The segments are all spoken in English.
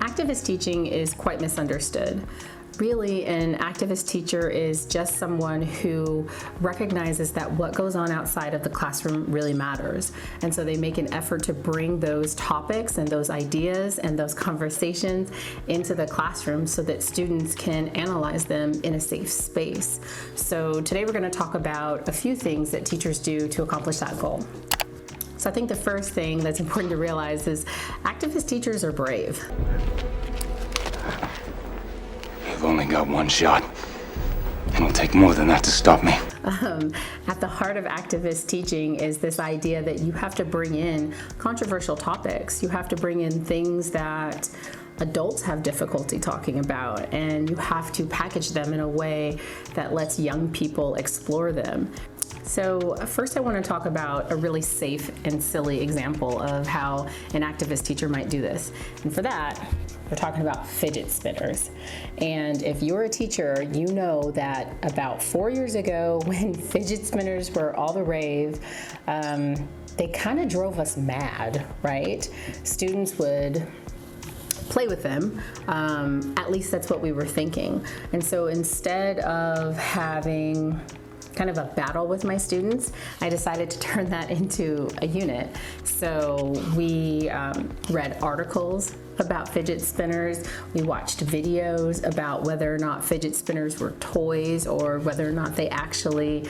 Activist teaching is quite misunderstood. Really, an activist teacher is just someone who recognizes that what goes on outside of the classroom really matters. And so they make an effort to bring those topics and those ideas and those conversations into the classroom so that students can analyze them in a safe space. So today we're going to talk about a few things that teachers do to accomplish that goal. So I think the first thing that's important to realize is activist teachers are brave. I've only got one shot. It'll take more than that to stop me. At the heart of activist teaching is this idea that you have to bring in controversial topics. You have to bring in things that adults have difficulty talking about, and you have to package them in a way that lets young people explore them. So first I want to talk about a really safe and silly example of how an activist teacher might do this. And for that, we're talking about fidget spinners. And if you're a teacher, you know that about 4 years ago when fidget spinners were all the rave, they kind of drove us mad, right? Students would play with them. At least that's what we were thinking. And so instead of having kind of a battle with my students, I decided to turn that into a unit. So we read articles about fidget spinners. We watched videos about whether or not fidget spinners were toys or whether or not they actually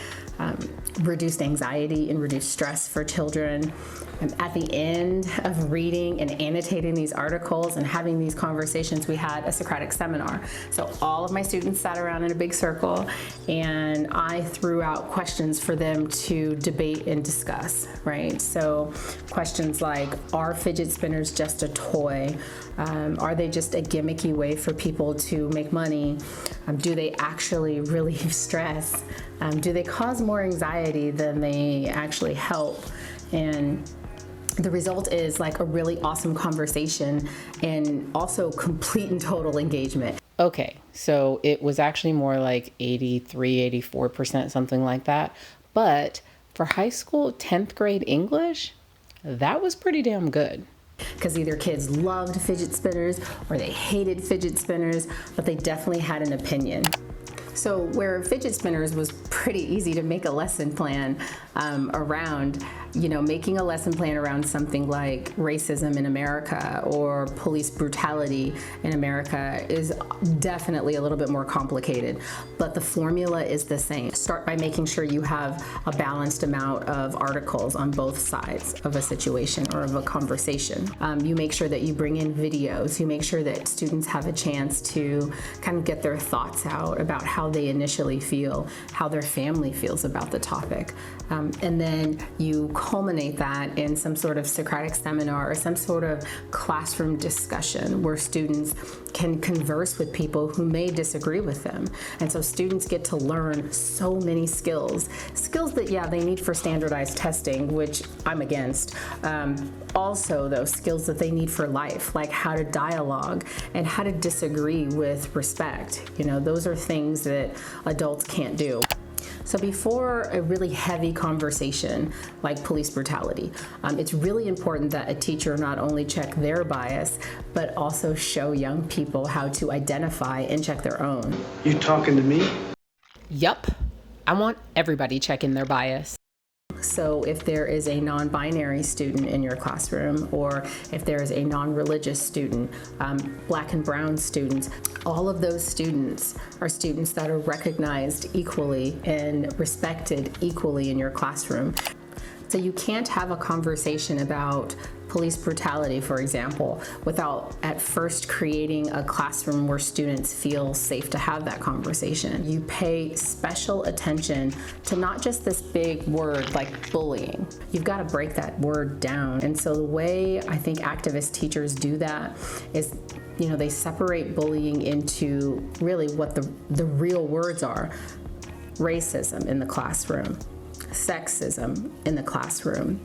reduced anxiety and reduced stress for children. And at the end of reading and annotating these articles and having these conversations, we had a Socratic seminar. So all of my students sat around in a big circle and I threw out questions for them to debate and discuss, right? So questions like, are fidget spinners just a toy? Are they just a gimmicky way for people to make money? Do they actually relieve stress? Do they cause more anxiety than they actually help? And the result is like a really awesome conversation and also complete and total engagement. Okay, so it was actually more like 83, 84%, something like that. But for high school, 10th grade English, that was pretty damn good. Because either kids loved fidget spinners or they hated fidget spinners, but they definitely had an opinion. So where fidget spinners was pretty easy to make a lesson plan around, making a lesson plan around something like racism in America or police brutality in America is definitely a little bit more complicated, but the formula is the same. Start by making sure you have a balanced amount of articles on both sides of a situation or of a conversation. You make sure that you bring in videos. You make sure that students have a chance to kind of get their thoughts out about how they initially feel, how their family feels about the topic. And then you culminate that in some sort of Socratic seminar or some sort of classroom discussion where students can converse with people who may disagree with them. And so students get to learn so many skills that, yeah, they need for standardized testing, which I'm against. Also, those skills that they need for life, like how to dialogue and how to disagree with respect. Those are things that adults can't do. So before a really heavy conversation like police brutality, it's really important that a teacher not only check their bias, but also show young people how to identify and check their own. You talking to me? Yup. I want everybody checking their bias. So if there is a non-binary student in your classroom, or if there is a non-religious student, black and brown students, all of those students are students that are recognized equally and respected equally in your classroom. So you can't have a conversation about police brutality, for example, without at first creating a classroom where students feel safe to have that conversation. You pay special attention to not just this big word like bullying. You've got to break that word down. And so the way I think activist teachers do that is, they separate bullying into really what the real words are. Racism in the classroom, sexism in the classroom,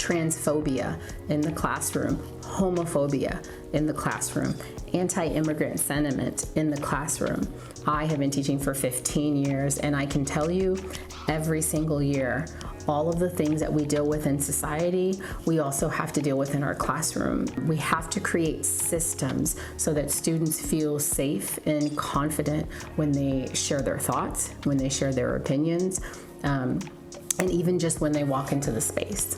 transphobia in the classroom, homophobia in the classroom, anti-immigrant sentiment in the classroom. I have been teaching for 15 years, and I can tell you every single year, all of the things that we deal with in society, we also have to deal with in our classroom. We have to create systems so that students feel safe and confident when they share their thoughts, when they share their opinions, and even just when they walk into the space.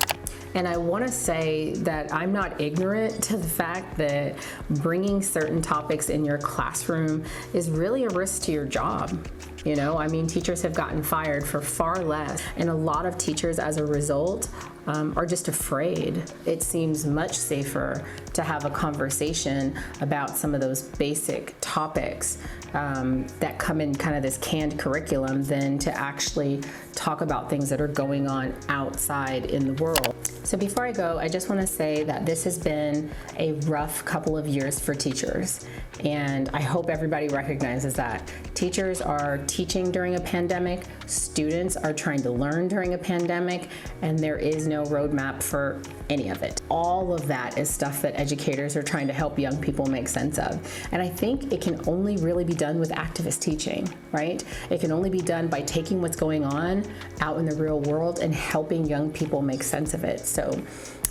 And I want to say that I'm not ignorant to the fact that bringing certain topics in your classroom is really a risk to your job. You know, I mean, teachers have gotten fired for far less, and a lot of teachers, as a result, are just afraid. It seems much safer to have a conversation about some of those basic topics that come in kind of this canned curriculum than to actually talk about things that are going on outside in the world. So before I go, I just want to say that this has been a rough couple of years for teachers, and I hope everybody recognizes that. Teachers are teaching during a pandemic, students are trying to learn during a pandemic, and there is no roadmap for any of it. All of that is stuff that educators are trying to help young people make sense of. And I think it can only really be done with activist teaching, right? It can only be done by taking what's going on out in the real world and helping young people make sense of it. So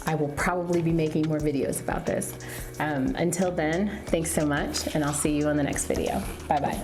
I will probably be making more videos about this. Until then, thanks so much, and I'll see you on the next video. Bye-bye.